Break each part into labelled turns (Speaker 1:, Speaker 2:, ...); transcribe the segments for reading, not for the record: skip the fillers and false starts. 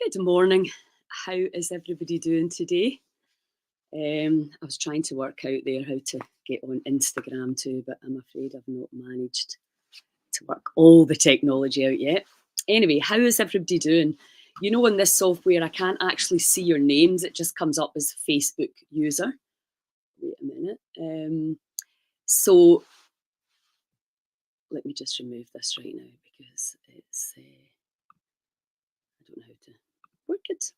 Speaker 1: Good morning. How is everybody doing today? I was trying to work out there how to get on Instagram too, but I'm afraid I've not managed to work all the technology out yet. Anyway, how is everybody doing? You know, in this software, I can't actually see your names. It just comes up as Facebook user. Wait a minute. So let me just remove this right now because it's I don't know how to work it.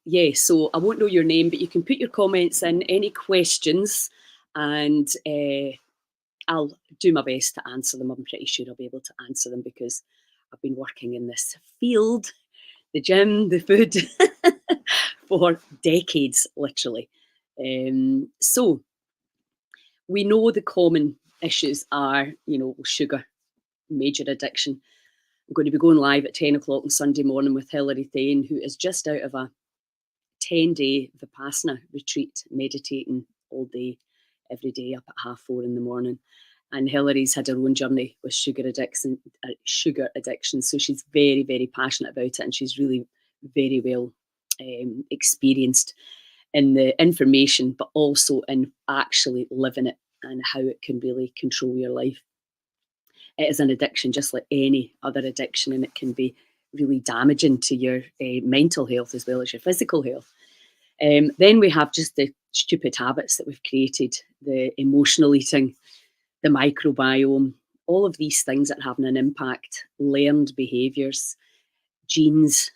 Speaker 1: Yeah, so I won't know your name, but you can put your comments in, any questions, and I'll do my best to answer them. I'm pretty sure I'll be able to answer them because I've been working in this field, the gym, the food, for decades, literally. So we know the common issues are, sugar, major addiction. I'm going to be going live at 10 o'clock on Sunday morning with Hilary Thane, who is just out of a 10-day Vipassana retreat, meditating all day, every day up at 4:30 in the morning. And Hilary's had her own journey with sugar addiction. So she's very, very passionate about it, and she's really very well experienced in the information, but also in actually living it and how it can really control your life. It is an addiction, just like any other addiction, and it can be really damaging to your mental health as well as your physical health. Then we have just the stupid habits that we've created, the emotional eating, the microbiome, all of these things that are having an impact, learned behaviours, genes.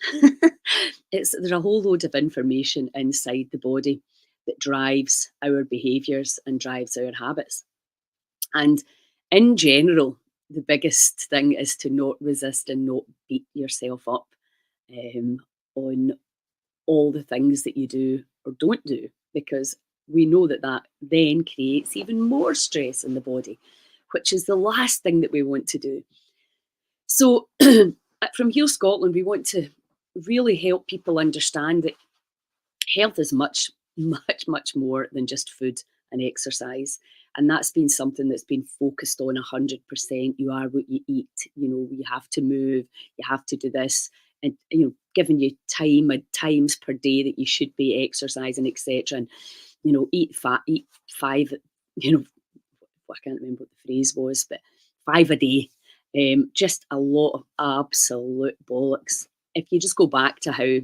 Speaker 1: There's a whole load of information inside the body that drives our behaviours and drives our habits. And in general, the biggest thing is to not resist and not beat yourself up on all the things that you do or don't do, because we know that that then creates even more stress in the body, which is the last thing that we want to do. So from Heal Scotland, we want to really help people understand that health is much, much, much more than just food and exercise. And that's been something that's been focused on 100%. You are what you eat. You have to move. You have to do this, and giving you times per day that you should be exercising, etc. And eat five. I can't remember what the phrase was, but 5 a day. Just a lot of absolute bollocks. If you just go back to how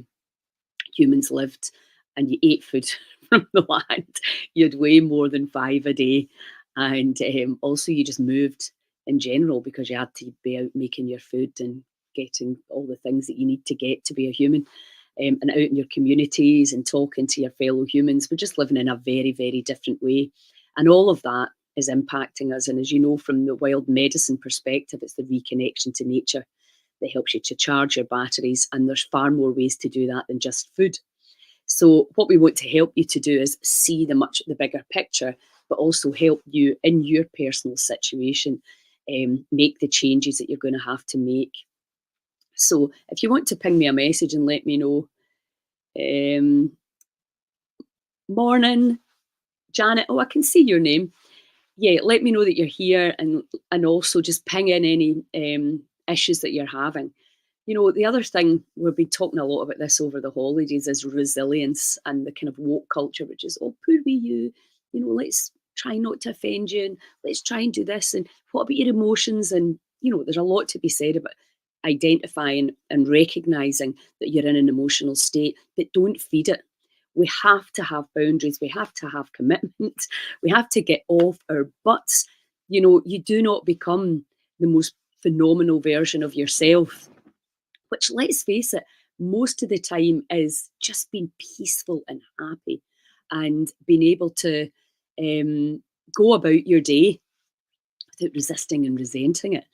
Speaker 1: humans lived and you ate food from the land, you'd weigh more than 5 a day. And also you just moved in general because you had to be out making your food and getting all the things that you need to get to be a human, and out in your communities and talking to your fellow humans. We're just living in a very, very different way. And all of that is impacting us. And as you know, from the wild medicine perspective, it's the reconnection to nature that helps you to charge your batteries. And there's far more ways to do that than just food. So what we want to help you to do is see the bigger picture, but also help you in your personal situation, make the changes that you're going to have to make. So if you want to ping me a message and let me know, morning, Janet. Oh, I can see your name. Yeah, let me know that you're here, and also just ping in any issues that you're having. The other thing, we've been talking a lot about this over the holidays, is resilience and the kind of woke culture, which is, oh, poor wee you, let's try not to offend you, and let's try and do this, and what about your emotions? And, there's a lot to be said about identifying and recognising that you're in an emotional state, but don't feed it. We have to have boundaries. We have to have commitment. We have to get off our butts. You do not become the most phenomenal version of yourself, which, let's face it, most of the time is just being peaceful and happy and being able to go about your day without resisting and resenting it.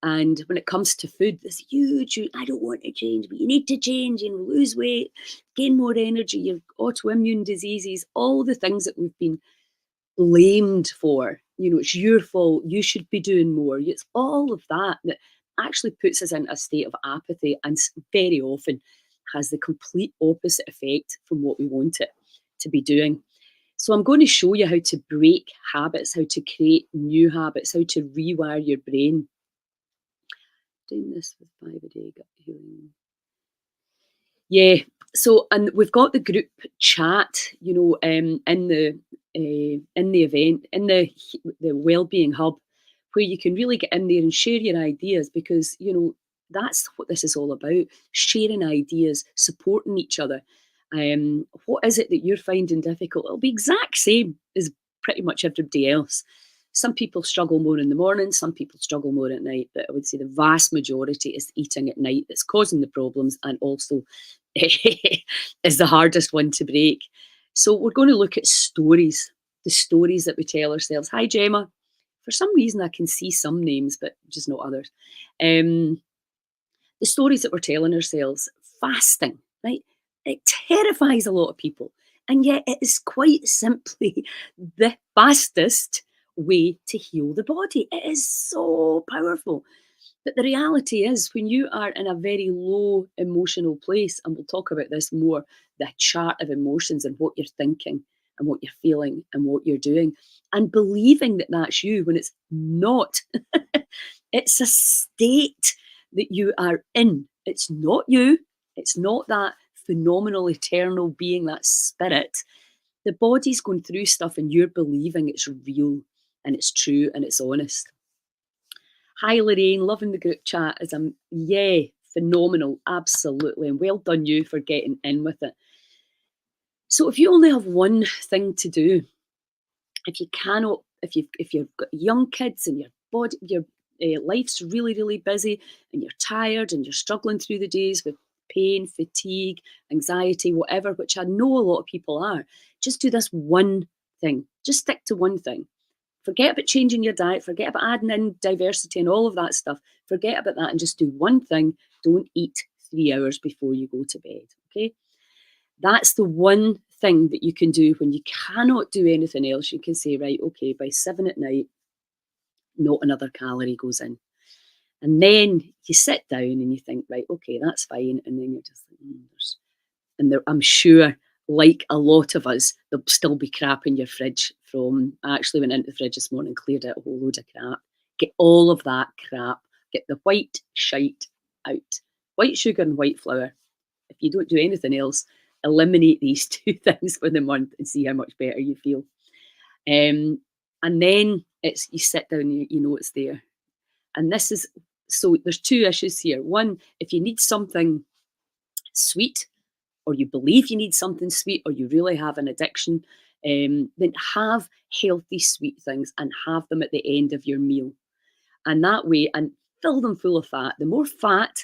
Speaker 1: And when it comes to food, this huge, I don't want to change, but you need to change, lose weight, gain more energy, your autoimmune diseases, all the things that we've been blamed for. It's your fault, you should be doing more. It's all of that that actually puts us in a state of apathy, and very often has the complete opposite effect from what we want it to be doing. So I'm going to show you how to break habits, how to create new habits, how to rewire your brain. Doing this with 5 a day gut healing. Yeah. So, and we've got the group chat, in the event, in the wellbeing hub, where you can really get in there and share your ideas, because that's what this is all about: sharing ideas, supporting each other. What is it that you're finding difficult? It'll be exact same as pretty much everybody else. Some people struggle more in the morning, some people struggle more at night, but I would say the vast majority is eating at night that's causing the problems, and also is the hardest one to break. So we're going to look at stories, the stories that we tell ourselves. Hi, Gemma. For some reason, I can see some names, but just not others. Um, the stories that we're telling ourselves. Fasting, right? It terrifies a lot of people. And yet it is quite simply the fastest way to heal the body. It is so powerful. But the reality is, when you are in a very low emotional place, and we'll talk about this more, the chart of emotions and what you're thinking and what you're feeling and what you're doing, and believing that that's you when it's not. It's a state that you are in. It's not you. It's not that phenomenal, eternal being, that spirit. The body's going through stuff and you're believing it's real and it's true and it's honest. Hi, Lorraine, loving the group chat. Yeah, phenomenal, absolutely. And well done you for getting in with it. So if you only have one thing to do, if you cannot, if you've got young kids and your life's really, really busy, and you're tired and you're struggling through the days with pain, fatigue, anxiety, whatever, which I know a lot of people are, just do this one thing. Just stick to one thing. Forget about changing your diet, forget about adding in diversity and all of that stuff. Forget about that and just do one thing. Don't eat 3 hours before you go to bed. Okay? That's the one thing that you can do when you cannot do anything else. You can say, right, okay, by 7 at night, not another calorie goes in. And then you sit down and you think, right, okay, that's fine. And then you're just like, I'm sure, like a lot of us, there'll still be crap in your fridge from, I actually went into the fridge this morning, cleared out a whole load of crap. Get all of that crap, get the white shite out. White sugar and white flour. If you don't do anything else, eliminate these two things for the month and see how much better you feel. And then you sit down and you know it's there. And this is, so there's two issues here. One, if you need something sweet, or you believe you need something sweet, or you really have an addiction, then have healthy sweet things and have them at the end of your meal. And that way, and fill them full of fat. The more fat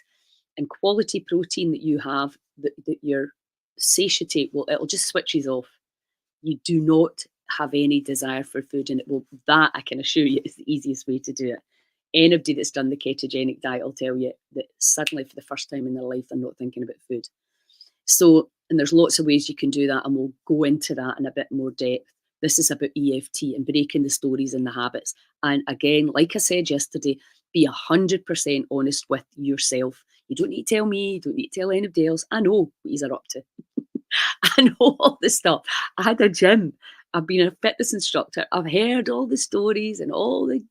Speaker 1: and quality protein that you have, that your satiety it'll just switches off. You do not have any desire for food, and that I can assure you is the easiest way to do it. Anybody that's done the ketogenic diet will tell you that suddenly, for the first time in their life, they're not thinking about food. So, and there's lots of ways you can do that, and we'll go into that in a bit more depth. This is about EFT and breaking the stories and the habits. And again, like I said yesterday, be 100% honest with yourself. You don't need to tell me, you don't need to tell anybody else. I know what you're up to. I know all the stuff. I had a gym. I've been a fitness instructor. I've heard all the stories and all the.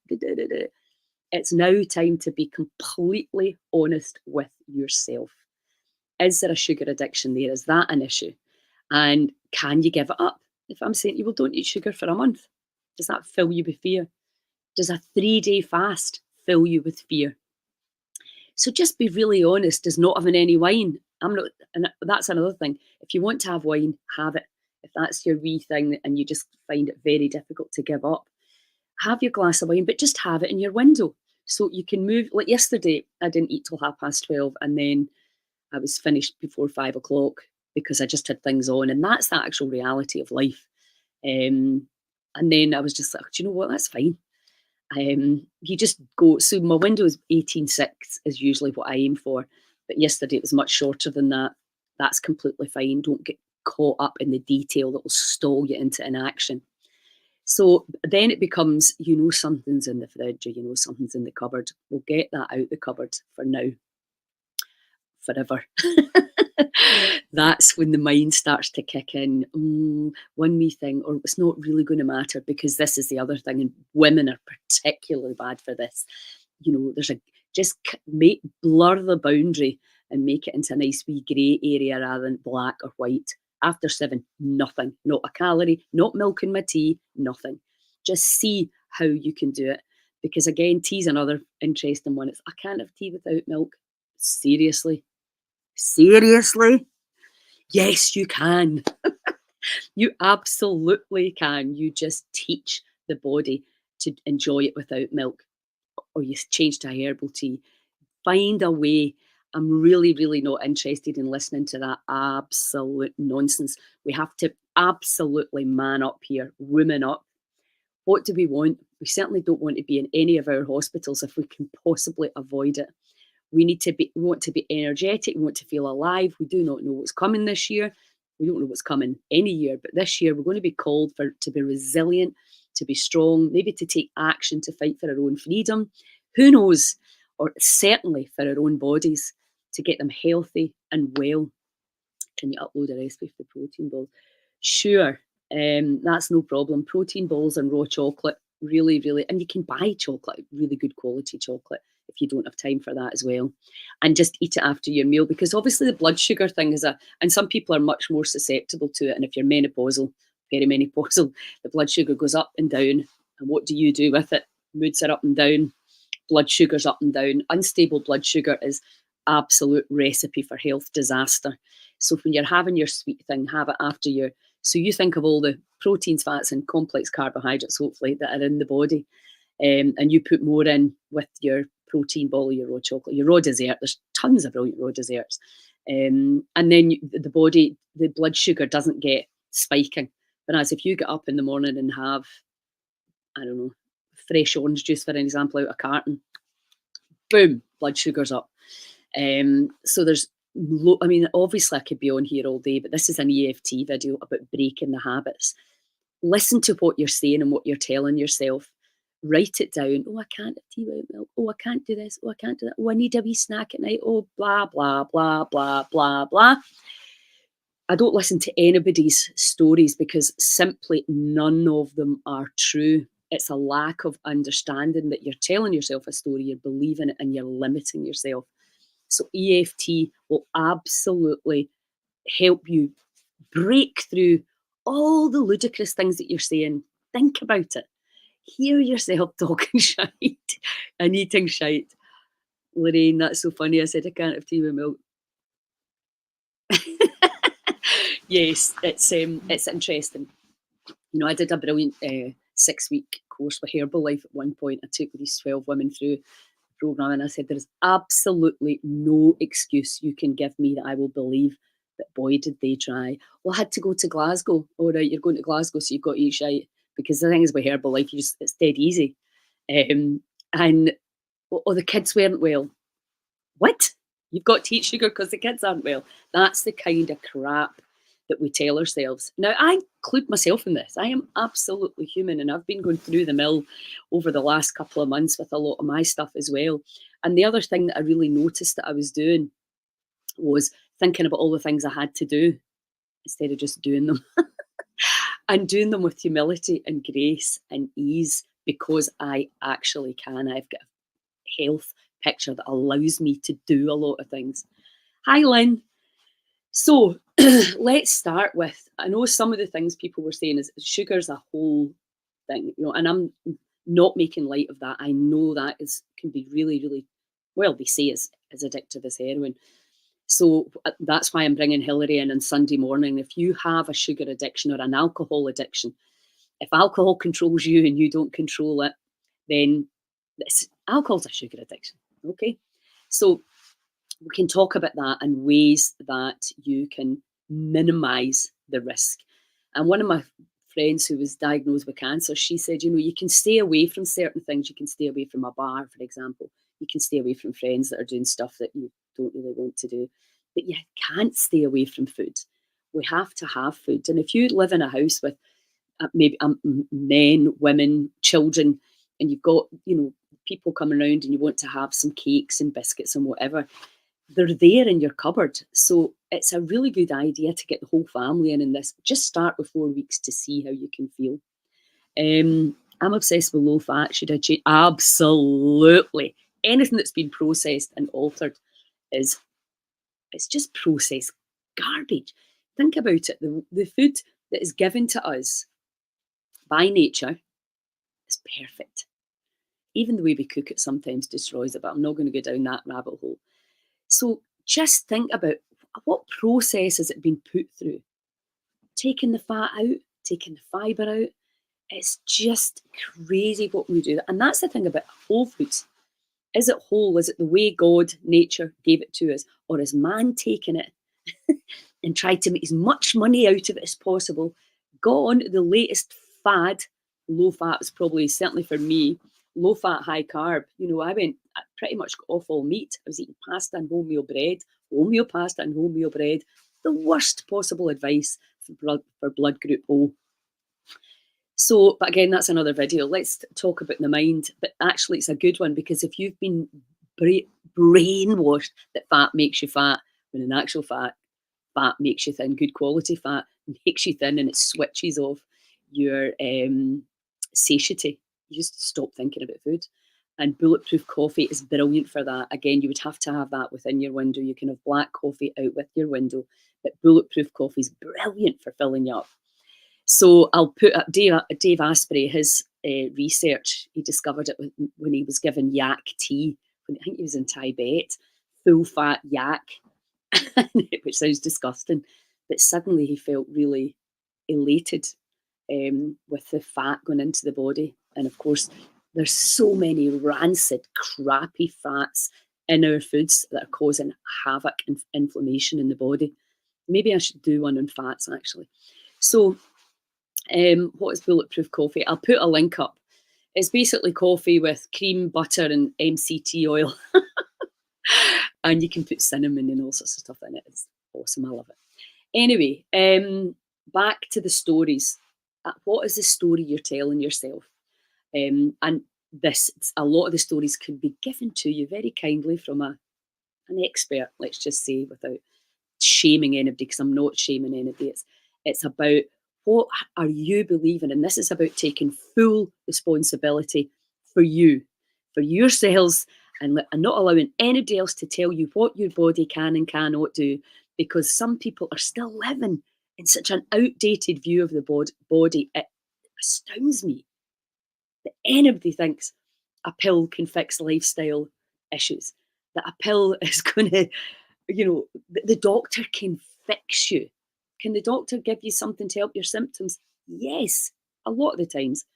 Speaker 1: It's now time to be completely honest with yourself. Is there a sugar addiction there? Is that an issue? And can you give it up? If I'm saying to you, well, don't eat sugar for a month, does that fill you with fear? Does a 3-day fast fill you with fear? So just be really honest. Does not having any wine? I'm not, and that's another thing. If you want to have wine, have it. If that's your wee thing and you just find it very difficult to give up, have your glass of wine, but just have it in your window. So you can move. Like yesterday, I didn't eat till 12:30, and then I was finished before 5 o'clock because I just had things on. And that's the actual reality of life. And then I was just like, do you know what? That's fine. You just go. So my window is 18:6 is usually what I aim for. But yesterday it was much shorter than that. That's completely fine. Don't get caught up in the detail that will stall you into inaction. So then it becomes, something's in the fridge, or something's in the cupboard. We'll get that out the cupboard for now. Forever. That's when the mind starts to kick in. One wee thing, or it's not really going to matter, because this is the other thing, and women are particularly bad for this. There's blur the boundary and make it into a nice wee grey area rather than black or white. After 7, nothing. Not a calorie, not milk in my tea, nothing. Just see how you can do it. Because again, tea's another interesting one. It's I can't have tea without milk. Seriously? Seriously? Yes, you can. You absolutely can. You just teach the body to enjoy it without milk, or you change to a herbal tea. Find a way. I'm really, really not interested in listening to that absolute nonsense. We have to absolutely man up here, woman up. What do we want? We certainly don't want to be in any of our hospitals if we can possibly avoid it. We want to be energetic, we want to feel alive. We do not know what's coming this year. We don't know what's coming any year, but this year we're going to be called for to be resilient, to be strong, maybe to take action to fight for our own freedom. Who knows? Or certainly for our own bodies, to get them healthy and well. Can you upload a recipe for the protein balls? Sure, that's no problem. Protein balls and raw chocolate, really, really, and you can buy chocolate, really good quality chocolate, if you don't have time for that as well. And just eat it after your meal, because obviously the blood sugar thing and some people are much more susceptible to it. And if you're menopausal, perimenopausal, the blood sugar goes up and down. And what do you do with it? Moods are up and down, blood sugar's up and down. Unstable blood sugar is absolute recipe for health disaster. So when you're having your sweet thing, have it after your. So you think of all the proteins, fats, and complex carbohydrates, hopefully, that are in the body, and you put more in with your protein ball or your raw chocolate, your raw dessert. There's tons of brilliant raw desserts, and then the body, the blood sugar doesn't get spiking. Whereas if you get up in the morning and have, I don't know, fresh orange juice, for an example, out of a carton, boom, blood sugar's up. So there's, I mean, obviously I could be on here all day, but this is an EFT video about breaking the habits. Listen to what you're saying and what you're telling yourself. Write it down. Oh, I can't have tea without milk. Oh, I can't do this. Oh, I can't do that. Oh, I need a wee snack at night. Oh, blah, blah, blah, blah, blah, blah. I don't listen to anybody's stories because simply none of them are true. It's a lack of understanding that you're telling yourself a story, you're believing it, and you're limiting yourself. So EFT will absolutely help you break through all the ludicrous things that you're saying. Think about it. Hear yourself talking shite and eating shite. Lorraine, that's so funny. I said I can't have tea with milk. Yes, it's interesting. You know, I did a brilliant 6-week course with Herbalife at one point. I took these 12 women through the program, and I said, there's absolutely no excuse you can give me that I will believe that, boy, did they try. Well, I had to go to Glasgow. All right, you're going to Glasgow, so you've got to eat shite. Because the thing is with Herbalife, it's dead easy. And the kids weren't well. What? You've got to eat sugar because the kids aren't well. That's the kind of crap that we tell ourselves. Now, I include myself in this. I am absolutely human, and I've been going through the mill over the last couple of months with a lot of my stuff as well. And the other thing that I really noticed that I was doing was thinking about all the things I had to do instead of just doing them. And doing them with humility and grace and ease, because I actually can. I've got a health picture that allows me to do a lot of things. Hi, Lynn. So let's start with, I know some of the things people were saying is sugar's a whole thing, you know, and I'm not making light of that. I know that can be really, really, well, they say is as addictive as heroin. So that's why I'm bringing Hilary in on Sunday morning. If you have a sugar addiction or an alcohol addiction, if alcohol controls you and you don't control it, then alcohol's a sugar addiction. Okay, so we can talk about that and ways that you can minimize the risk. And one of my friends who was diagnosed with cancer, she said, you know, you can stay away from certain things. You can stay away from a bar, for example. You can stay away from friends that are doing stuff that you don't really want to do. But you can't stay away from food. We have to have food. And if you live in a house with maybe men, women, children, and you've got, you know, people coming around and you want to have some cakes and biscuits and whatever, they're there in your cupboard. So it's a really good idea to get the whole family in this. Just start with 4 weeks to see how you can feel. I'm obsessed with low fat. Should I change? Absolutely. Anything that's been processed and altered is It's just processed garbage. Think about it. The food that is given to us by nature is perfect. Even the way we cook it sometimes destroys it, but I'm not going to go down that rabbit hole. So just think about what process has it been put through? Taking the fat out, taking the fibre out. It's just crazy what we do. And that's the thing about whole foods. Is it whole? Is it the way God, nature, gave it to us? Or has man taken it and tried to make as much money out of it as possible? Got on to the latest fad. Low fat is probably, certainly for me, low fat, high carb. I pretty much got off all meat. I was eating pasta and wholemeal pasta and wholemeal bread. The worst possible advice for blood group O. So, but again, that's another video. Let's talk about the mind. But actually, it's a good one, because if you've been brainwashed that fat makes you fat, when in actual fact, fat makes you thin, good quality fat makes you thin, and it switches off your satiety. You just stop thinking about food. And bulletproof coffee is brilliant for that. Again, you would have to have that within your window. You can have black coffee out with your window, but bulletproof coffee is brilliant for filling you up. So I'll put up Dave Asprey, his research. He discovered it when he was given yak tea. I think he was in Tibet, full fat yak, which sounds disgusting. But suddenly he felt really elated with the fat going into the body. And of course, there's so many rancid, crappy fats in our foods that are causing havoc and inflammation in the body. Maybe I should do one on fats, actually. So what is bulletproof coffee? I'll put a link up. It's basically coffee with cream, butter, and MCT oil. And you can put cinnamon and all sorts of stuff in it. It's awesome. I love it. Anyway, back to the stories. What is the story you're telling yourself? And a lot of the stories can be given to you very kindly from an expert, let's just say, without shaming anybody, because I'm not shaming anybody. It's about what are you believing, and this is about taking full responsibility for you, for yourselves, and not allowing anybody else to tell you what your body can and cannot do, because some people are still living in such an outdated view of the body. It astounds me that anybody thinks a pill can fix lifestyle issues, that a pill is going to, the doctor can fix you. Can the doctor give you something to help your symptoms? Yes, a lot of the times.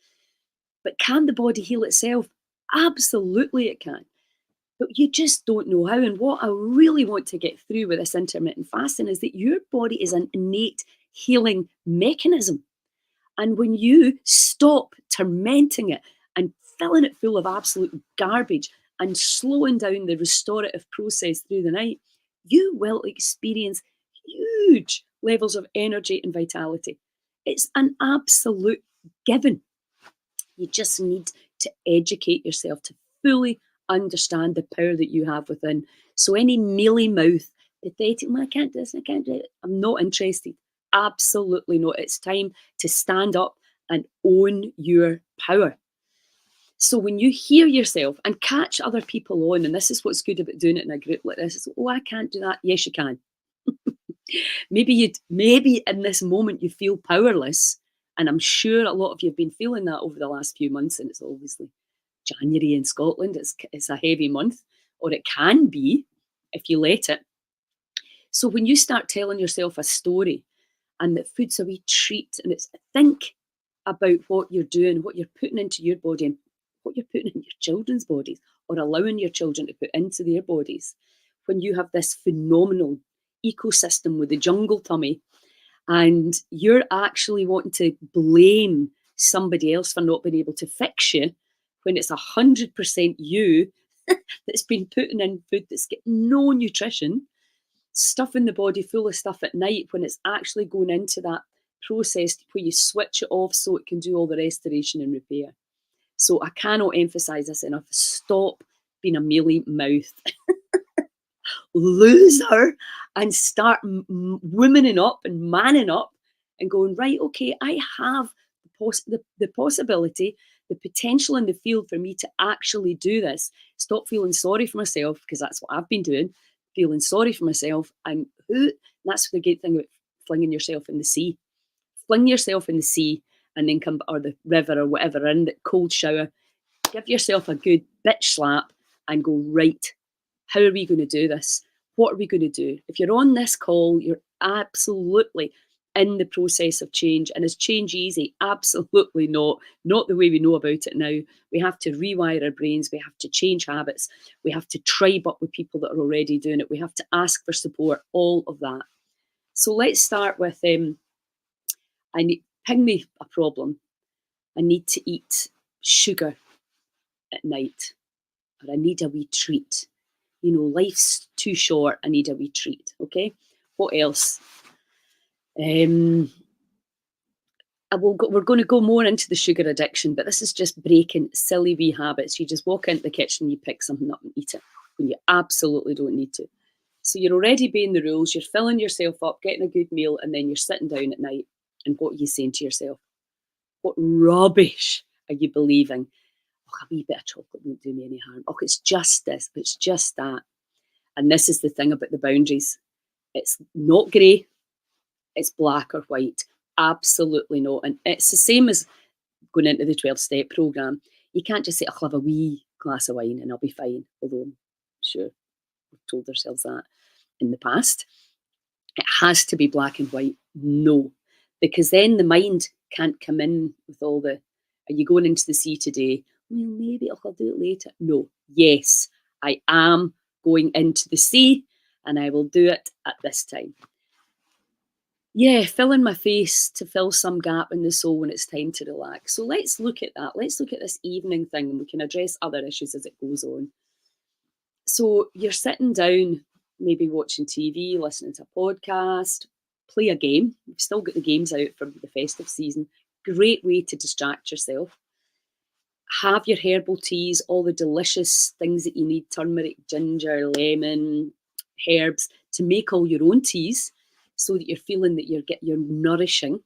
Speaker 1: But can the body heal itself? Absolutely it can. But you just don't know how. And what I really want to get through with this intermittent fasting is that your body is an innate healing mechanism. And when you stop tormenting it and filling it full of absolute garbage and slowing down the restorative process through the night, you will experience huge levels of energy and vitality. It's an absolute given. You just need to educate yourself to fully understand the power that you have within. So any mealy mouth, pathetic, I can't do this, I can't do it, I'm not interested. Absolutely not. It's time to stand up and own your power. So when you hear yourself and catch other people on, and this is what's good about doing it in a group like this, oh, I can't do that. Yes, you can. Maybe in this moment you feel powerless, and I'm sure a lot of you have been feeling that over the last few months, and it's obviously January in Scotland. It's a heavy month, or it can be if you let it. So when you start telling yourself a story, and that food's a wee treat, and it's think about what you're doing, what you're putting into your body, and what you're putting in your children's bodies, or allowing your children to put into their bodies. When you have this phenomenal ecosystem with the jungle tummy, and you're actually wanting to blame somebody else for not being able to fix you, when it's 100% you that's been putting in food that's got no nutrition, stuffing the body full of stuff at night, when it's actually going into that process where you switch it off so it can do all the restoration and repair. So I cannot emphasize this enough. Stop being a mealy mouthed loser and start womaning up and manning up and going, right, okay, I have the possibility, the potential in the field for me to actually do this. Stop feeling sorry for myself, because that's what I've been doing. feeling sorry for myself. That's the great thing about flinging yourself in the sea. Fling yourself in the sea and then come, or the river or whatever, in the cold shower. Give yourself a good bitch slap and go, right, how are we going to do this? What are we going to do? If you're on this call, you're absolutely in the process of change. And is change easy? Absolutely not. Not the way we know about it now. We have to rewire our brains. We have to change habits. We have to tribe up with people that are already doing it. We have to ask for support, all of that. So let's start with, ping me a problem. I need to eat sugar at night, or I need a wee treat. Life's too short. I need a wee treat. Okay. What else? We're going to go more into the sugar addiction, but this is just breaking silly wee habits. You just walk into the kitchen, you pick something up and eat it when you absolutely don't need to. So you're already obeying the rules. You're filling yourself up, getting a good meal, and then you're sitting down at night. And what are you saying to yourself? What rubbish are you believing? Oh, a wee bit of chocolate won't do me any harm. Oh, it's just this. It's just that. And this is the thing about the boundaries. It's not grey. It's black or white. Absolutely not. And it's the same as going into the 12-step programme. You can't just say, I'll have a wee glass of wine and I'll be fine. Although I'm sure we've told ourselves that in the past. It has to be black and white. No. Because then the mind can't come in with all the, are you going into the sea today? Well, maybe I'll do it later. No. Yes, I am going into the sea and I will do it at this time. Yeah, filling my face to fill some gap in the soul when it's time to relax. So let's look at that. Let's look at this evening thing and we can address other issues as it goes on. So you're sitting down, maybe watching TV, listening to a podcast, play a game. We've still got the games out for the festive season. Great way to distract yourself. Have your herbal teas, all the delicious things that you need, turmeric, ginger, lemon, herbs, to make all your own teas so that you're feeling that you're nourishing.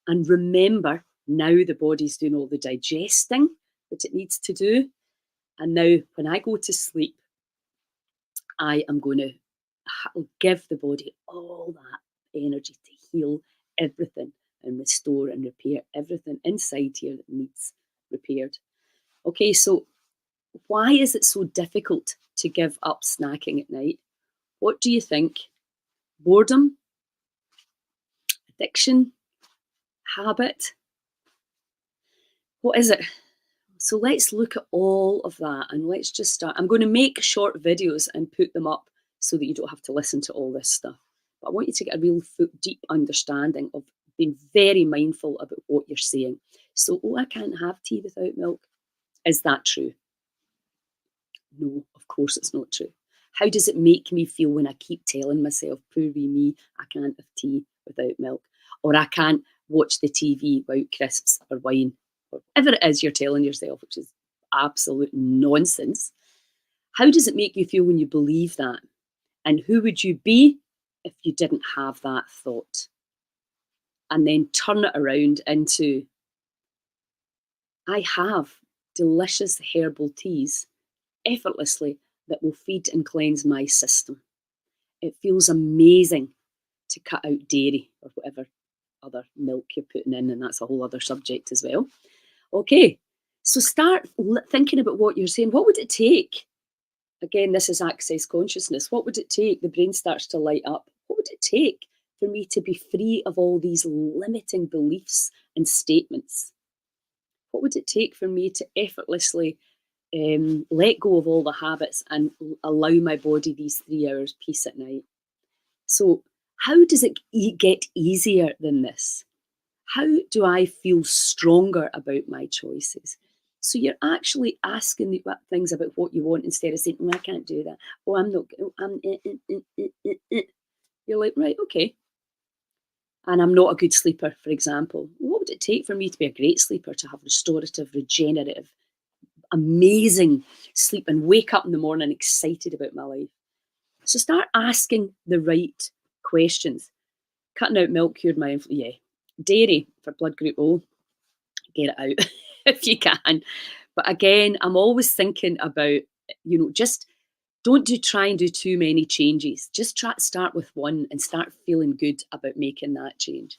Speaker 1: And remember, now the body's doing all the digesting that it needs to do. And now when I go to sleep, I am going to give the body all that energy to heal everything and restore and repair everything inside here that needs repaired. Okay, so why is it so difficult to give up snacking at night? What do you think? Boredom? Addiction? Habit? What is it? So let's look at all of that and let's just start. I'm going to make short videos and put them up so that you don't have to listen to all this stuff. But I want you to get a real deep understanding of being very mindful about what you're saying. So, I can't have tea without milk. Is that true? No, of course it's not true. How does it make me feel when I keep telling myself, poor wee me, I can't have tea without milk? Or I can't watch the TV without crisps or wine, or whatever it is you're telling yourself, which is absolute nonsense. How does it make you feel when you believe that? And who would you be if you didn't have that thought? And then turn it around into, I have delicious herbal teas effortlessly that will feed and cleanse my system. It feels amazing to cut out dairy or whatever other milk you're putting in, and that's a whole other subject as well. Okay, so start thinking about what you're saying. What would it take? Again, this is access consciousness. What would it take? The brain starts to light up. What would it take for me to be free of all these limiting beliefs and statements? What would it take for me to effortlessly let go of all the habits and allow my body these 3 hours peace at night? So how does it get easier than this? How do I feel stronger about my choices? So you're actually asking the things about what you want instead of saying, oh, I can't do that. Oh, I'm not. Oh, You're like, right, okay. And I'm not a good sleeper, for example. What would it take for me to be a great sleeper, to have restorative, regenerative, amazing sleep and wake up in the morning excited about my life? So start asking the right questions. Cutting out milk cured my inflammation. Yeah. Dairy for blood group O, get it out if you can. But again, I'm always thinking about, just Try and do too many changes. Just start with one and start feeling good about making that change.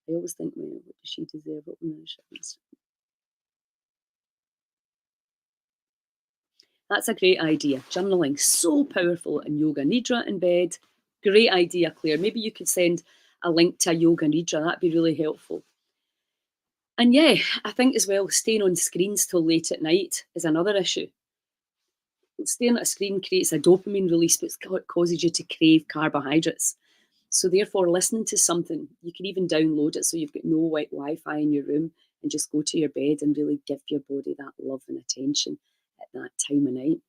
Speaker 1: I always think, well, what does she deserve? What nourishment? That's a great idea. Journaling, so powerful in yoga nidra in bed. Great idea, Claire. Maybe you could send a link to a yoga nidra. That'd be really helpful. And yeah, I think as well, staying on screens till late at night is another issue. Staring at a screen creates a dopamine release, which causes you to crave carbohydrates. So therefore, listening to something, you can even download it so you've got no Wi-Fi in your room and just go to your bed and really give your body that love and attention at that time of night.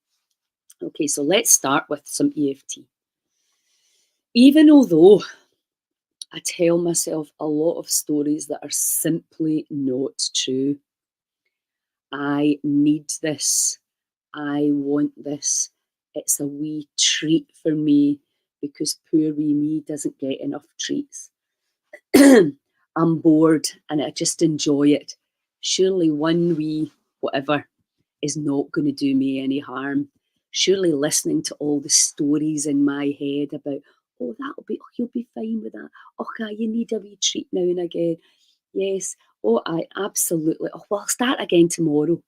Speaker 1: Okay, so let's start with some EFT. Even although I tell myself a lot of stories that are simply not true, I need this, I want this, it's a wee treat for me because poor wee me doesn't get enough treats. I'm bored and I just enjoy it. Surely one wee whatever is not going to do me any harm. Surely listening to all the stories in my head about, oh, you'll be fine with that. Okay, you need a wee treat now and again. Yes. Oh, I absolutely. Oh, well, I'll start again tomorrow.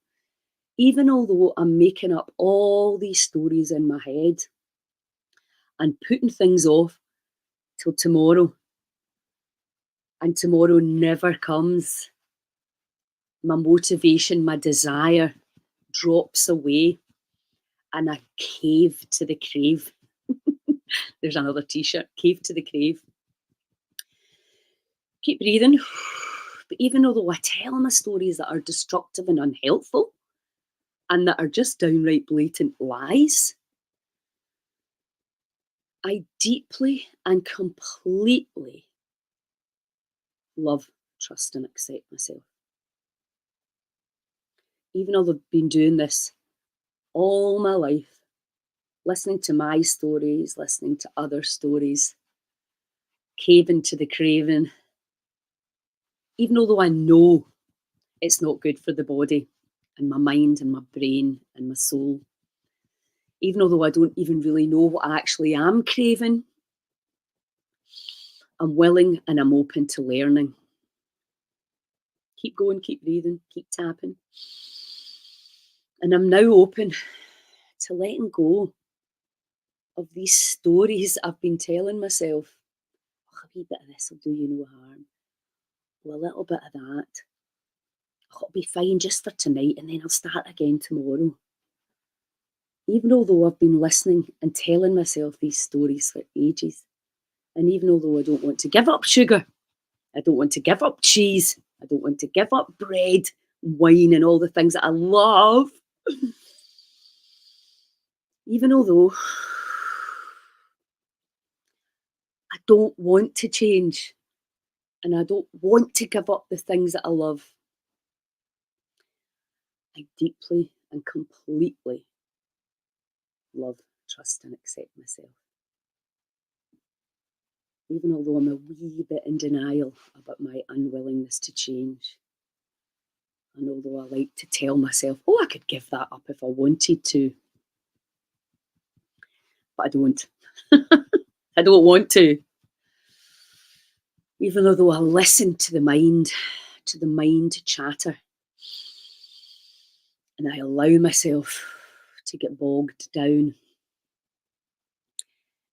Speaker 1: Even although I'm making up all these stories in my head and putting things off till tomorrow, and tomorrow never comes, my motivation, my desire drops away, and I cave to the crave. There's another t-shirt, cave to the crave. Keep breathing. But even although I tell my stories that are destructive and unhelpful, and that are just downright blatant lies, I deeply and completely love, trust, and accept myself. Even though I've been doing this all my life, listening to my stories, listening to other stories, caving to the craving, even although I know it's not good for the body and my mind and my brain and my soul, even although I don't even really know what I actually am craving, I'm willing and I'm open to learning. Keep going, keep breathing, keep tapping. And I'm now open to letting go of these stories I've been telling myself. Oh, a wee bit of this will do you no harm. Well, a little bit of that. Oh, it'll be fine just for tonight and then I'll start again tomorrow. Even although I've been listening and telling myself these stories for ages, and even although I don't want to give up sugar, I don't want to give up cheese, I don't want to give up bread, wine, and all the things that I love, even although I don't want to change and I don't want to give up the things that I love, I deeply and completely love, trust, and accept myself. Even although I'm a wee bit in denial about my unwillingness to change. And although I like to tell myself, oh, I could give that up if I wanted to, but I don't. I don't want to. Even though I listen to the mind chatter, and I allow myself to get bogged down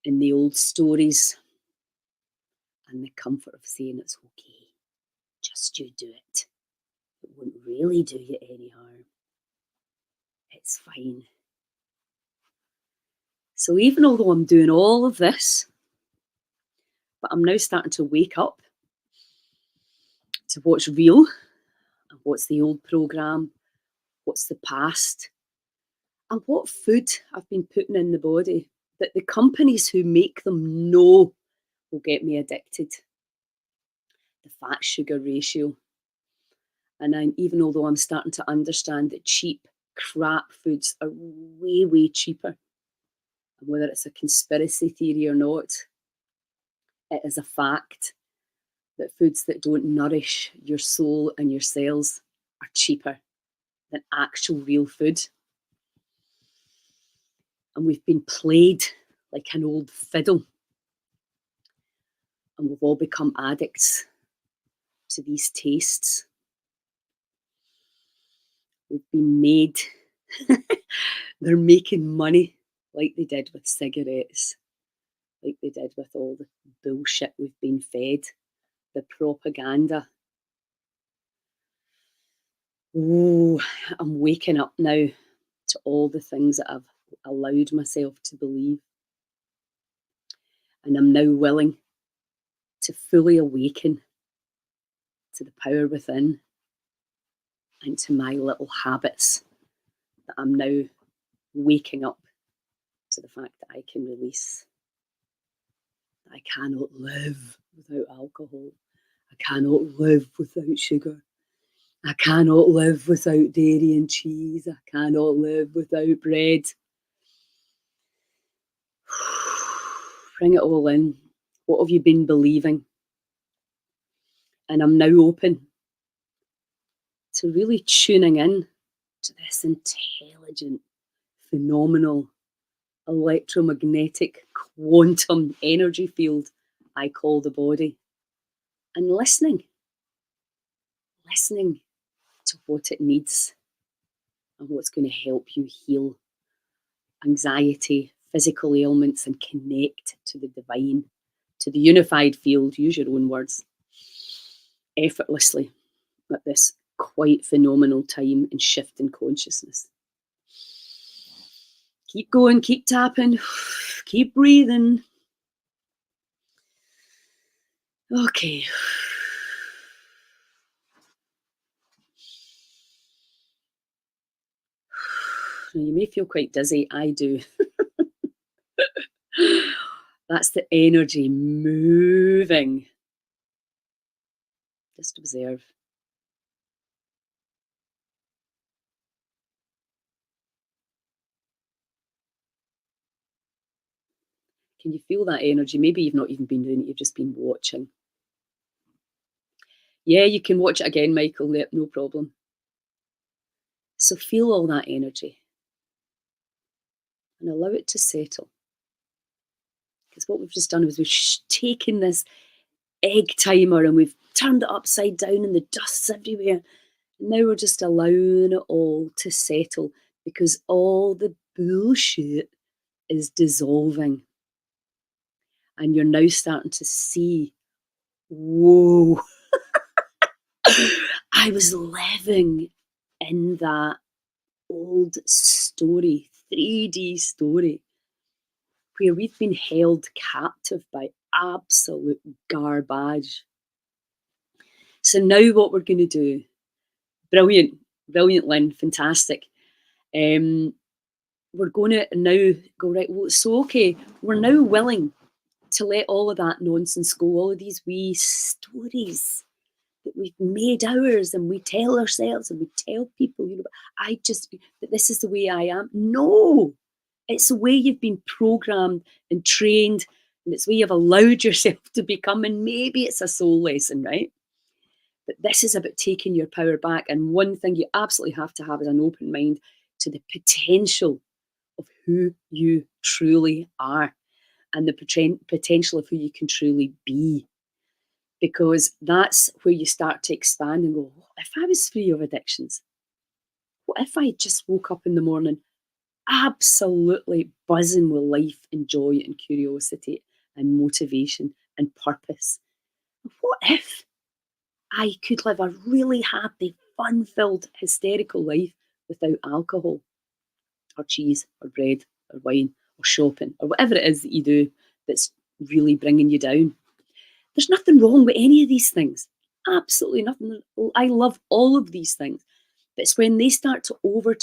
Speaker 1: in the old stories and the comfort of saying it's okay, just you do it. It won't really do you any harm. It's fine. So even although I'm doing all of this, but I'm now starting to wake up to what's real and what's the old programme, what's the past, and what food I've been putting in the body that the companies who make them know will get me addicted. The fat sugar ratio. And even although I'm starting to understand that cheap crap foods are way, way cheaper, and whether it's a conspiracy theory or not, it is a fact that foods that don't nourish your soul and your cells are cheaper than actual real food. and we've been played like an old fiddle, and we've all become addicts to these tastes. We've been made, they're making money like they did with cigarettes, like they did with all the bullshit we've been fed, the propaganda. Oh, I'm waking up now to all the things that I've allowed myself to believe. And I'm now willing to fully awaken to the power within and to my little habits that I'm now waking up to the fact that I can release. I cannot live without alcohol. I cannot live without sugar. I cannot live without dairy and cheese. I cannot live without bread. Bring it all in. What have you been believing? And I'm now open to really tuning in to this intelligent, phenomenal, electromagnetic, quantum energy field I call the body. And listening to what it needs and what's going to help you heal anxiety, physical ailments, and connect to the divine, to the unified field, use your own words, effortlessly at this quite phenomenal time and shift in consciousness. Keep going, keep tapping, keep breathing. Okay. Now, you may feel quite dizzy. I do. That's the energy moving. Just observe. Can you feel that energy? Maybe you've not even been doing it, you've just been watching. Yeah, you can watch it again, Michael. Yep, no problem. So feel all that energy and allow it to settle. Because what we've just done is we've taken this egg timer and we've turned it upside down and the dust's everywhere. And now we're just allowing it all to settle because all the bullshit is dissolving. And you're now starting to see, whoa, I was living in that old story, 3D story, where we've been held captive by absolute garbage. So now what we're going to do, brilliant, Lynn, fantastic. We're going to now go, right, well, so okay, we're now willing to let all of that nonsense go, all of these wee stories that we've made ours and we tell ourselves and we tell people, that this is the way I am. No, it's the way you've been programmed and trained, and it's the way you've allowed yourself to become, and maybe it's a soul lesson, right? But this is about taking your power back, and one thing you absolutely have to have is an open mind to the potential of who you truly are and the potential of who you can truly be. Because that's where you start to expand and go, what if I was free of addictions? What if I just woke up in the morning absolutely buzzing with life and joy and curiosity and motivation and purpose? What if I could live a really happy, fun-filled, hysterical life without alcohol or cheese or bread or wine or shopping or whatever it is that you do that's really bringing you down? There's nothing wrong with any of these things. Absolutely nothing. I love all of these things. But it's when they start to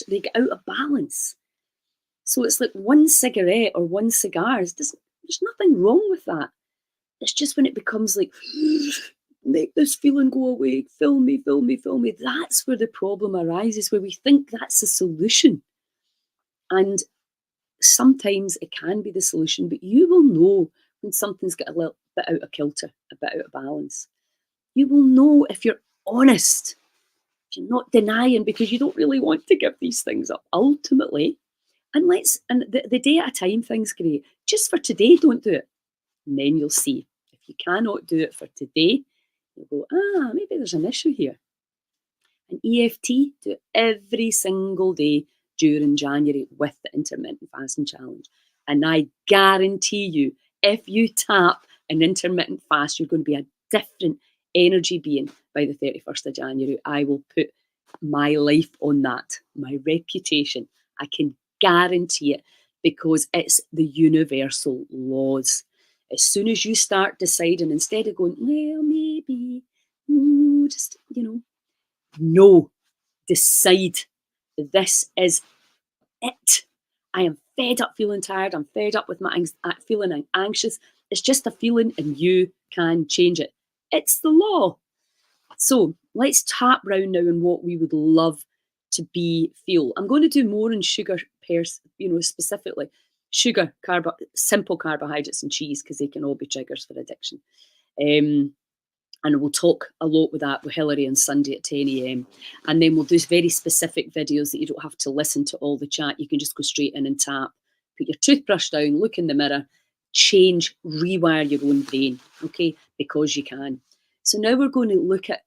Speaker 1: they get out of balance. So it's like one cigarette or one cigar. There's nothing wrong with that. It's just when it becomes like, make this feeling go away, fill me, fill me, fill me. That's where the problem arises, where we think that's the solution. And sometimes it can be the solution, but you will know when something's got a little bit out of kilter, a bit out of balance. You will know if you're honest, if you're not denying because you don't really want to give these things up. Ultimately, And the day at a time thing's great. Just for today, don't do it. And then you'll see. If you cannot do it for today, you'll go, maybe there's an issue here. An EFT, do it every single day during January with the intermittent fasting challenge. And I guarantee you, if you tap an intermittent fast, you're going to be a different energy being by the 31st of January. I will put my life on that, my reputation. I can guarantee it because it's the universal laws. As soon as you start deciding, instead of going, well, maybe, just, no, decide this is it. I am fed up feeling tired. I'm fed up with my feeling anxious. It's just a feeling and you can change it. It's the law. So let's tap round now on what we would love to feel. I'm going to do more on sugar pairs, specifically sugar, simple carbohydrates and cheese because they can all be triggers for addiction. And we'll talk a lot with that with Hilary on Sunday at 10 a.m. And then we'll do very specific videos that you don't have to listen to all the chat. You can just go straight in and tap, put your toothbrush down, look in the mirror, change, rewire your own brain, okay? Because you can. So now we're going to look at,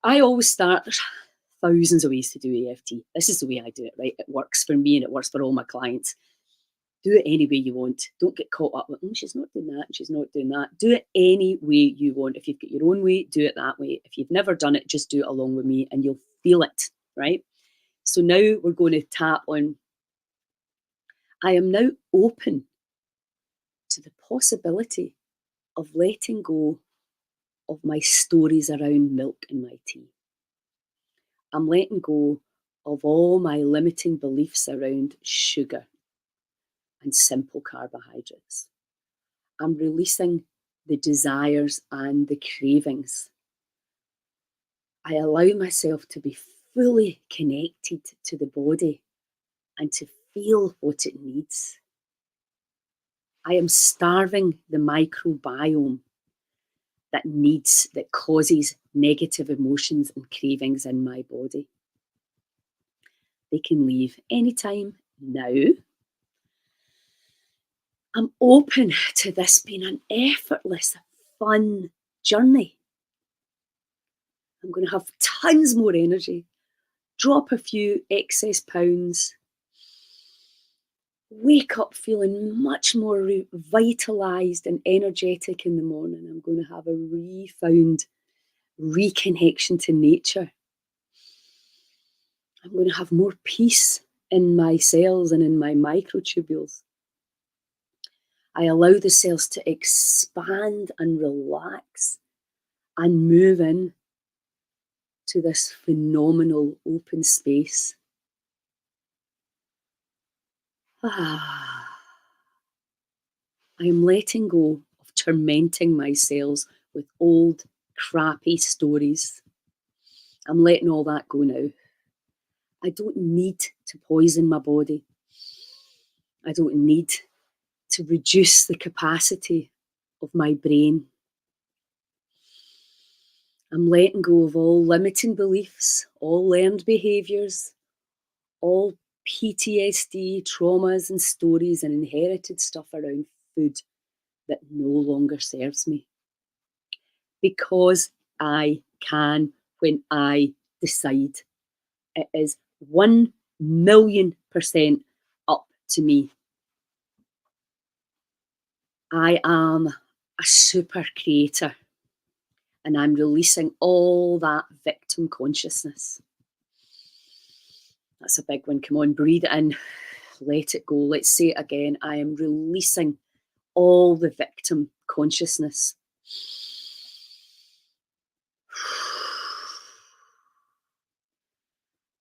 Speaker 1: I always start, there's thousands of ways to do EFT. This is the way I do it, right? It works for me and it works for all my clients. Do it any way you want. Don't get caught up with, she's not doing that, and she's not doing that. Do it any way you want. If you've got your own way, do it that way. If you've never done it, just do it along with me and you'll feel it, right? So now we're going to tap on, I am now open to the possibility of letting go of my stories around milk in my tea. I'm letting go of all my limiting beliefs around sugar and simple carbohydrates. I'm releasing the desires and the cravings. I allow myself to be fully connected to the body and to feel what it needs. I am starving the microbiome that causes negative emotions and cravings in my body. They can leave anytime now. I'm open to this being an effortless, fun journey. I'm going to have tons more energy, drop a few excess pounds, wake up feeling much more revitalised and energetic in the morning. I'm going to have a reconnection to nature. I'm going to have more peace in my cells and in my microtubules. I allow the cells to expand and relax and move in to this phenomenal open space. I am letting go of tormenting my cells with old, crappy stories. I'm letting all that go now. I don't need to poison my body. I don't need to reduce the capacity of my brain. I'm letting go of all limiting beliefs, all learned behaviours, all PTSD, traumas and stories and inherited stuff around food that no longer serves me. Because I can when I decide. It is 1,000,000% up to me. I am a super creator and I'm releasing all that victim consciousness. That's a big one. Come on, breathe it in, let it go. Let's say it again. I am releasing all the victim consciousness.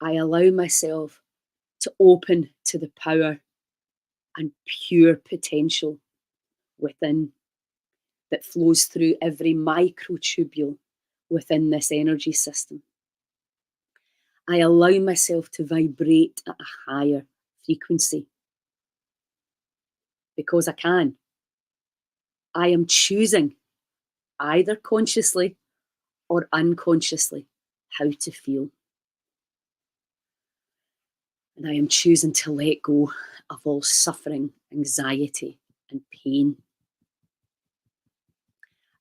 Speaker 1: I allow myself to open to the power and pure potential within that flows through every microtubule within this energy system. I allow myself to vibrate at a higher frequency because I can. I am choosing, either consciously or unconsciously, how to feel. And I am choosing to let go of all suffering, anxiety, and pain.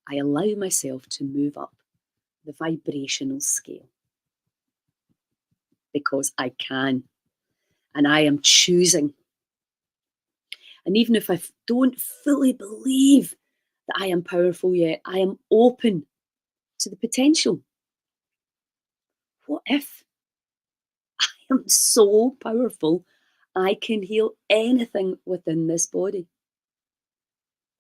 Speaker 1: I allow myself to move up the vibrational scale because I can. And I am choosing. And even if I don't fully believe that I am powerful yet, I am open to the potential. What if I am so powerful I can heal anything within this body?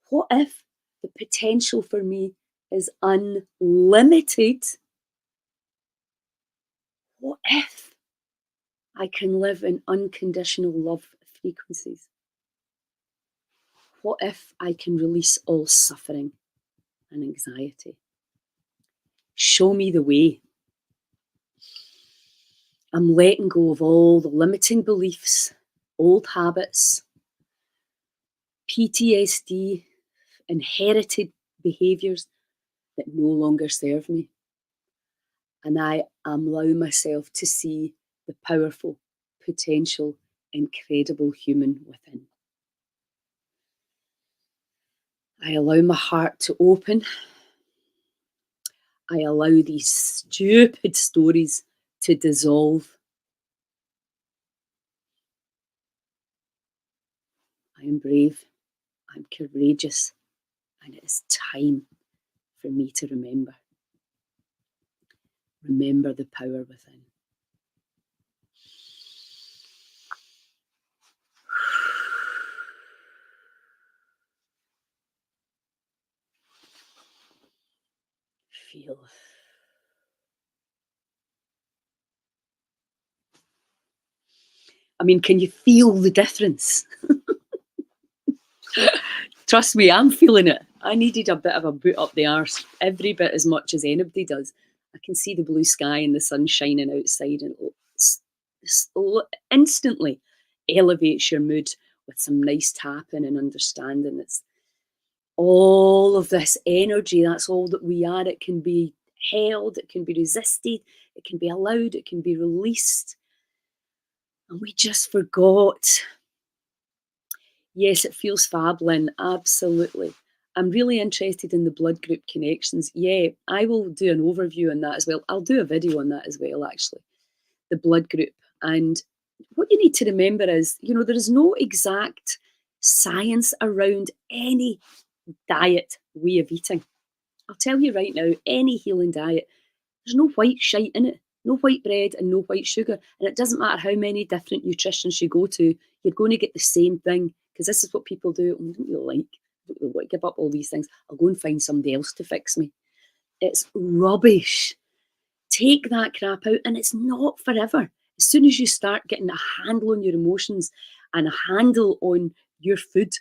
Speaker 1: What if the potential for me is unlimited? What if I can live in unconditional love frequencies? What if I can release all suffering and anxiety? Show me the way. I'm letting go of all the limiting beliefs, old habits, PTSD, inherited behaviours that no longer serve me. And I am allowing myself to see the powerful, potential, incredible human within. I allow my heart to open. I allow these stupid stories to dissolve. I am brave, I'm courageous, and it is time for me to remember. Remember the power within. Feel. I mean, can you feel the difference? Trust me, I'm feeling it. I needed a bit of a boot up the arse, every bit as much as anybody does. I can see the blue sky and the sun shining outside, and instantly elevates your mood with some nice tapping and understanding. It's all of this energy, that's all that we are. It can be held, it can be resisted, it can be allowed, it can be released. And we just forgot. Yes, it feels fab, Lynn, absolutely. I'm really interested in the blood group connections. Yeah, I will do an overview on that as well. I'll do a video on that as well, actually. The blood group. And what you need to remember is, there is no exact science around any diet way of eating. I'll tell you right now, any healing diet, there's no white shite in it, no white bread and no white sugar. And it doesn't matter how many different nutritionists you go to, you're going to get the same thing. Because this is what people do. I don't really like, I don't really want to give up all these things. I'll go and find somebody else to fix me. It's rubbish. Take that crap out, and it's not forever. As soon as you start getting a handle on your emotions and a handle on your food,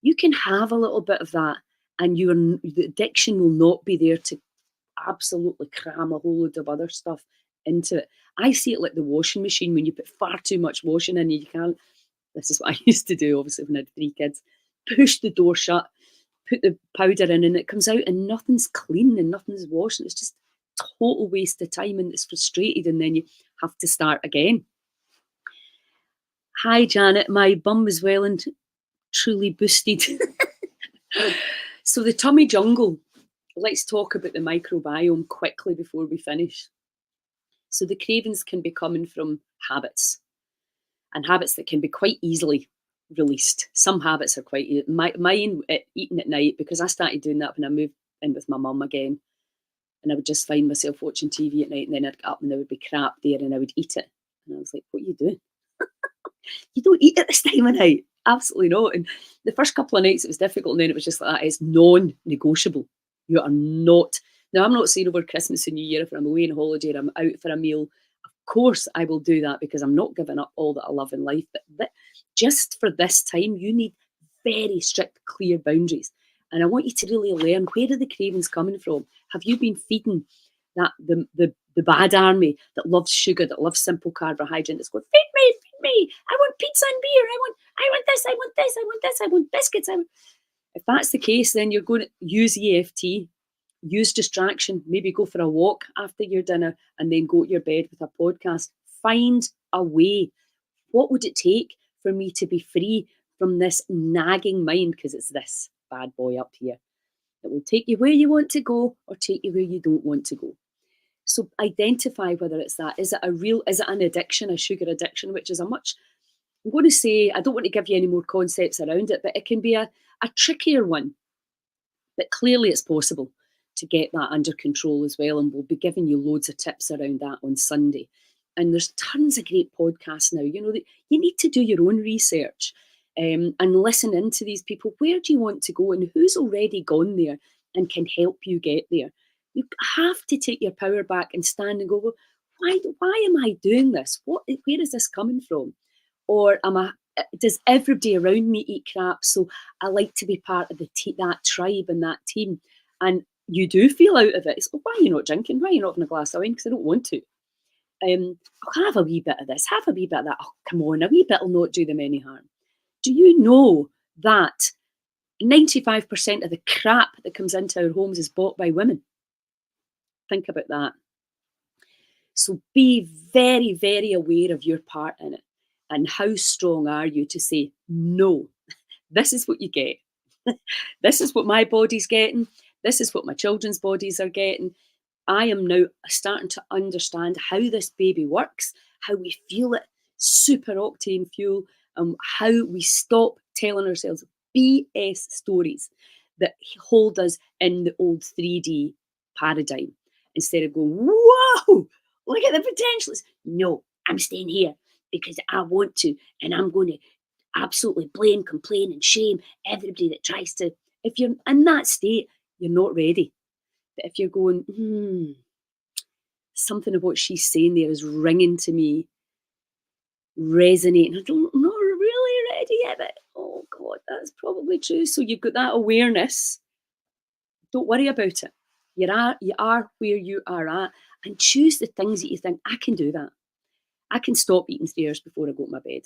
Speaker 1: you can have a little bit of that, and the addiction will not be there to absolutely cram a whole load of other stuff into it. I see it like the washing machine. When you put far too much washing in, you can't. This is what I used to do, obviously, when I had 3 kids. Push the door shut, put the powder in, and it comes out, and nothing's clean and nothing's washed. And it's just total waste of time, and it's frustrated, and then you have to start again. Hi, Janet. My bum was well and truly boosted. So the tummy jungle. Let's talk about the microbiome quickly before we finish. So the cravings can be coming from habits, and habits that can be quite easily released. Some habits are quite mine, eating at night, because I started doing that when I moved in with my mum again, and I would just find myself watching TV at night, and then I'd get up and there would be crap there, and I would eat it, and I was like, "What are you doing? You don't eat at this time of night." Absolutely not. And the first couple of nights it was difficult, and then it was just like that. It's non-negotiable. You are not. Now, I'm not saying over Christmas and New Year, if I'm away on holiday or I'm out for a meal, of course I will do that, because I'm not giving up all that I love in life. But just for this time, you need very strict, clear boundaries. And I want you to really learn, where are the cravings coming from? Have you been feeding that the bad army that loves sugar, that loves simple carbohydrate, that's going, feed me, I want pizza and beer, I want this, I want this, I want this, I want biscuits. If that's the case, then you're going to use EFT, use distraction, maybe go for a walk after your dinner, and then go to your bed with a podcast. Find a way. What would it take for me to be free from this nagging mind? Because it's this bad boy up here that will take you where you want to go or take you where you don't want to go. So identify whether it's that. Is it an addiction, a sugar addiction, which is a much, I'm going to say, I don't want to give you any more concepts around it, but it can be a trickier one. But clearly it's possible to get that under control as well. And we'll be giving you loads of tips around that on Sunday. And there's tons of great podcasts now. You know, that you need to do your own research and listen into these people. Where do you want to go and who's already gone there and can help you get there? You have to take your power back and stand and go, well, why am I doing this? Where is this coming from? Or does everybody around me eat crap? So I like to be part of that tribe and that team. And you do feel out of it. It's, well, why are you not drinking? Why are you not having a glass of wine? Because I don't want to. I'll have a wee bit of this, have a wee bit of that. Oh, come on, a wee bit will not do them any harm. Do you know that 95% of the crap that comes into our homes is bought by women? Think about that. So be very, very aware of your part in it. And how strong are you to say, no, this is what you get. This is what my body's getting. This is what my children's bodies are getting. I am now starting to understand how this baby works, how we feel it, super octane fuel, and how we stop telling ourselves BS stories that hold us in the old 3D paradigm. Instead of going, whoa, look at the potentials. No, I'm staying here because I want to, and I'm going to absolutely blame, complain, and shame everybody that tries to. If you're in that state, you're not ready. But if you're going, something of what she's saying there is ringing to me, resonating. I'm not really ready yet, but oh God, that's probably true. So you've got that awareness. Don't worry about it. You are where you are at, and choose the things that you think, I can do that. I can stop eating 3 hours before I go to my bed.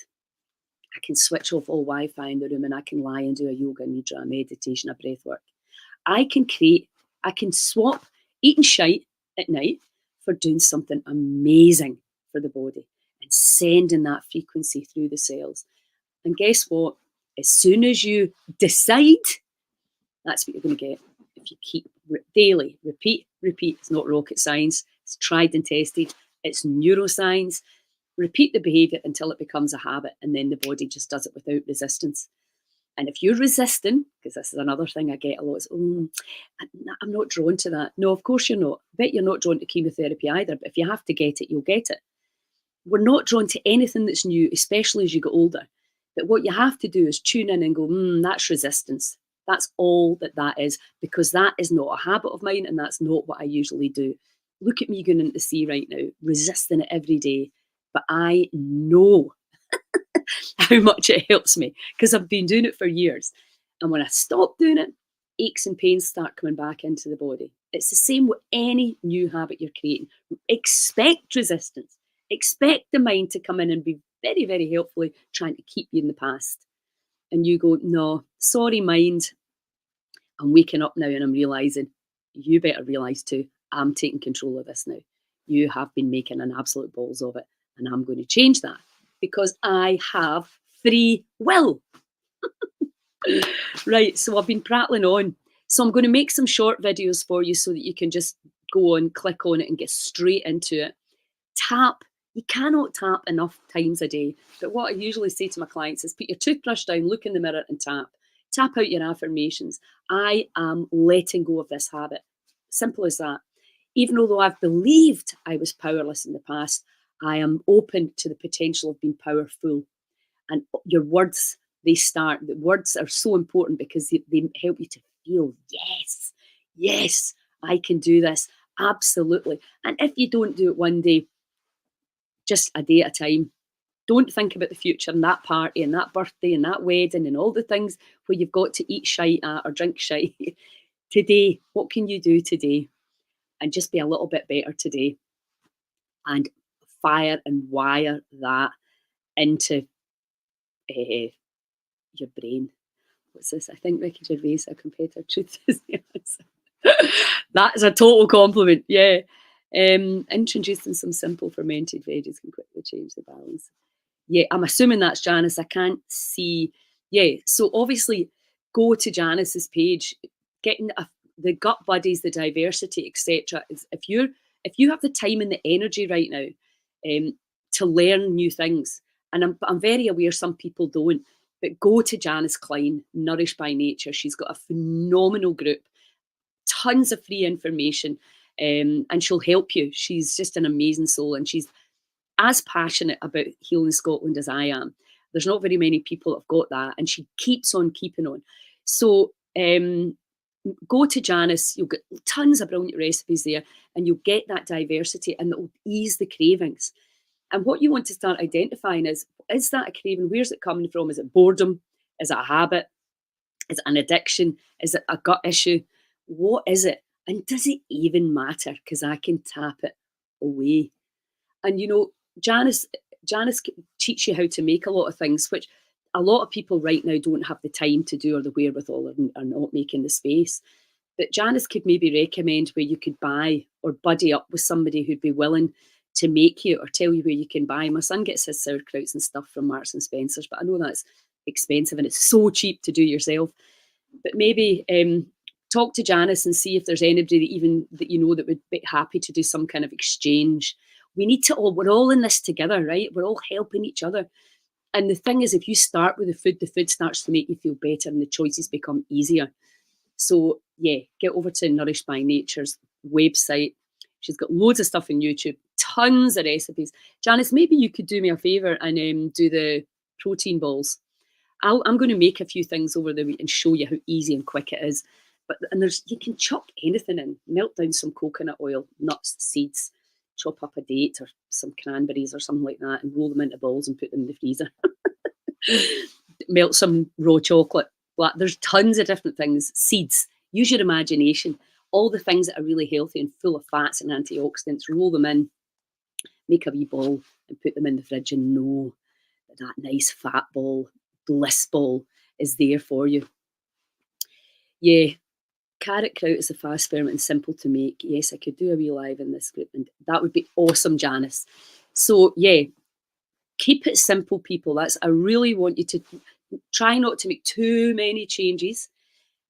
Speaker 1: I can switch off all Wi-Fi in the room and I can lie and do a yoga nidra, a meditation, a breath work. I can swap eating shite at night for doing something amazing for the body and sending that frequency through the cells. And guess what? As soon as you decide, that's what you're going to get. If you keep daily, repeat, it's not rocket science. It's tried and tested. It's neuroscience. Repeat the behavior until it becomes a habit, and then the body just does it without resistance. And if you're resisting, because this is another thing I get a lot, is, I'm not drawn to that. No, of course you're not. I bet you're not drawn to chemotherapy either, but if you have to get it, you'll get it. We're not drawn to anything that's new, especially as you get older. But what you have to do is tune in and go, that's resistance. That's all that is, because that is not a habit of mine, and that's not what I usually do. Look at me going into the sea right now, resisting it every day. But I know how much it helps me because I've been doing it for years. And when I stop doing it, aches and pains start coming back into the body. It's the same with any new habit you're creating. Expect resistance. Expect the mind to come in and be very, very helpfully trying to keep you in the past. And you go, no, sorry, mind. I'm waking up now and I'm realising, you better realise too, I'm taking control of this now. You have been making an absolute balls of it. And I'm going to change that because I have free will. Right, so I've been prattling on. So I'm going to make some short videos for you so that you can just go on, click on it and get straight into it. Tap. You cannot tap enough times a day. But what I usually say to my clients is put your toothbrush down, look in the mirror and tap. Tap out your affirmations. I am letting go of this habit. Simple as that. Even although I've believed I was powerless in the past, I am open to the potential of being powerful. And your words, the words are so important because they help you to feel, yes, I can do this. Absolutely. And if you don't do it one day, just a day at a time. Don't think about the future and that party and that birthday and that wedding and all the things where you've got to eat shite at or drink shite. Today, what can you do today? And just be a little bit better today. And fire and wire that into your brain. What's this? I think Ricky Gervais, a competitor, truth is the answer. That is a total compliment, yeah. Introducing some simple fermented veggies can quickly change the balance. Yeah, I'm assuming that's Janice. I can't see. Yeah, so obviously go to Janice's page, getting the gut buddies, the diversity, etc. If you have the time and the energy right now to learn new things, and I'm very aware some people don't, but go to Janice Klein, Nourished by Nature. She's got a phenomenal group, tons of free information, and she'll help you. She's just an amazing soul, and she's as passionate about healing Scotland as I am. There's not very many people that have got that, and she keeps on keeping on. So go to Janice, you'll get tons of brilliant recipes there, and you'll get that diversity, and it will ease the cravings. And what you want to start identifying is that a craving? Where's it coming from? Is it boredom? Is it a habit? Is it an addiction? Is it a gut issue? What is it? And does it even matter? Because I can tap it away. And Janice teach you how to make a lot of things, which a lot of people right now don't have the time to do or the wherewithal, or are not making the space. But Janice could maybe recommend where you could buy or buddy up with somebody who'd be willing to make you or tell you where you can buy. My son gets his sauerkrauts and stuff from Marks and Spencer's, but I know that's expensive and it's so cheap to do yourself. But maybe talk to Janice and see if there's anybody that you know that would be happy to do some kind of exchange. We're all in this together, right? We're all helping each other. And the thing is, if you start with the food starts to make you feel better and the choices become easier. So yeah, get over to Nourished by Nature's website. She's got loads of stuff on YouTube, tons of recipes. Janice, maybe you could do me a favour and do the protein balls. I'm going to make a few things over the week and show you how easy and quick it is. You can chuck anything in, melt down some coconut oil, nuts, seeds, chop up a date or some cranberries or something like that, and roll them into balls and put them in the freezer. Melt some raw chocolate. There's tons of different things. Seeds. Use your imagination. All the things that are really healthy and full of fats and antioxidants, roll them in, make a wee ball and put them in the fridge and know that nice fat ball, bliss ball is there for you. Yeah, carrot kraut is a fast ferment and simple to make. Yes, I could do a wee live in this group and that would be awesome, Janice. So yeah, keep it simple, people. I really want you to try not to make too many changes.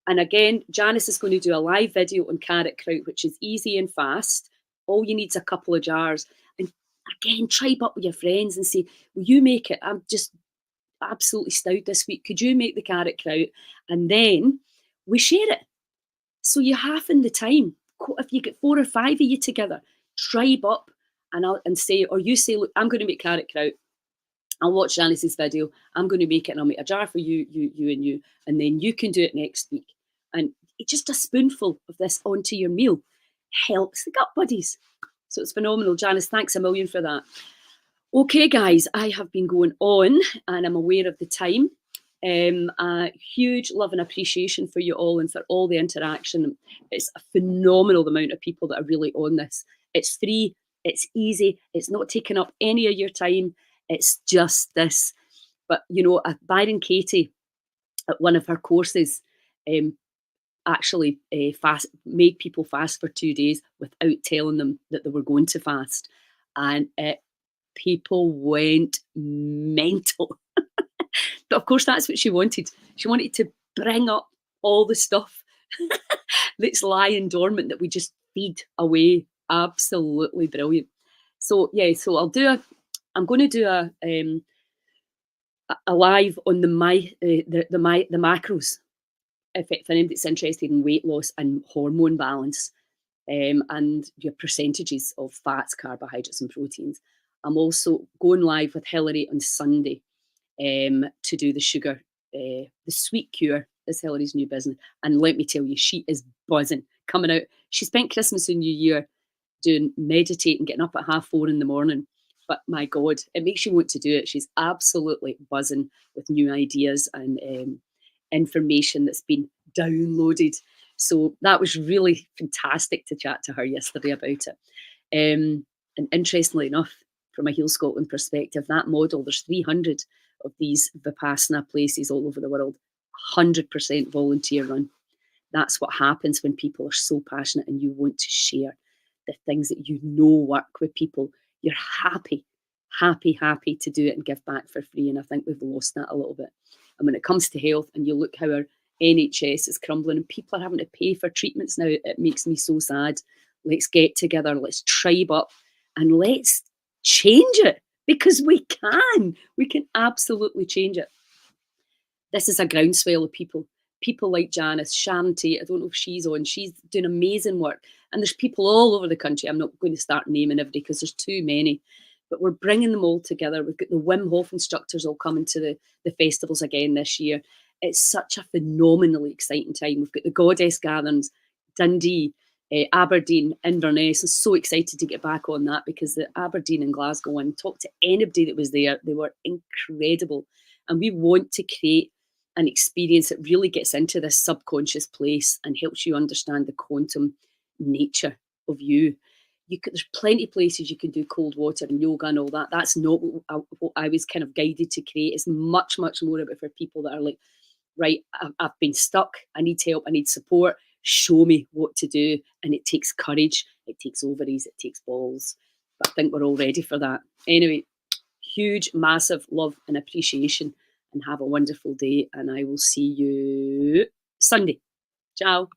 Speaker 1: And again, Janice is going to do a live video on carrot kraut, which is easy and fast. All you need is a couple of jars. And again, tribe up with your friends and say, will you make it? I'm just absolutely stowed this week. Could you make the carrot kraut? And then we share it. So you half in the time. If you get 4 or 5 of you together, tribe up and say, or you say, look, I'm going to make carrot kraut. I'll watch Janice's video. I'm going to make it and I'll make a jar for you, and then you can do it next week. And just a spoonful of this onto your meal helps the gut buddies. So it's phenomenal. Janice, thanks a million for that. Okay, guys, I have been going on and I'm aware of the time. A huge love and appreciation for you all and for all the interaction. It's a phenomenal amount of people that are really on this. It's free, it's easy, it's not taking up any of your time. It's just this. But, Byron Katie at one of her courses actually made people fast for 2 days without telling them that they were going to fast. And people went mental. But of course, that's what she wanted. She wanted to bring up all the stuff that's lying dormant that we just feed away. Absolutely brilliant. So yeah, so I'm going to do a live on the macros. If anybody's interested in weight loss and hormone balance, and your percentages of fats, carbohydrates, and proteins. I'm also going live with Hilary on Sunday to do the sugar, the sweet cure. Is Hilary's new business, and let me tell you, she is buzzing coming out. She spent Christmas and New Year doing meditating, getting up at 4:30 in the morning. But my God, it makes you want to do it. She's absolutely buzzing with new ideas and information that's been downloaded. So that was really fantastic to chat to her yesterday about it. And interestingly enough, from a Heal Scotland perspective, that model, there's 300 of these Vipassana places all over the world, 100% volunteer run. That's what happens when people are so passionate and you want to share the things that work with people. You're happy happy to do it and give back for free. And I think we've lost that a little bit. And when it comes to health, and you look how our NHS is crumbling and people are having to pay for treatments now, it makes me so sad. Let's get together, let's tribe up, and let's change it, because we can. We can absolutely change it. This is a groundswell of people. People like Janice, Shanty, I don't know if she's on, she's doing amazing work. And there's people all over the country. I'm not going to start naming everybody because there's too many. But we're bringing them all together. We've got the Wim Hof instructors all coming to the festivals again this year. It's such a phenomenally exciting time. We've got the Goddess gatherings, Dundee, Aberdeen, Inverness. I'm so excited to get back on that, because the Aberdeen and Glasgow one, talk to anybody that was there, they were incredible. And we want to create an experience that really gets into this subconscious place and helps you understand the quantum nature of you. There's plenty of places you can do cold water and yoga and all that. That's not what I was kind of guided to create. It's much more about for people that are like, right, I've been stuck, I need help, I need support, show me what to do. And it takes courage, it takes ovaries, it takes balls. But I think we're all ready for that. Anyway, huge, massive love and appreciation, and have a wonderful day. And I will see you Sunday. Ciao.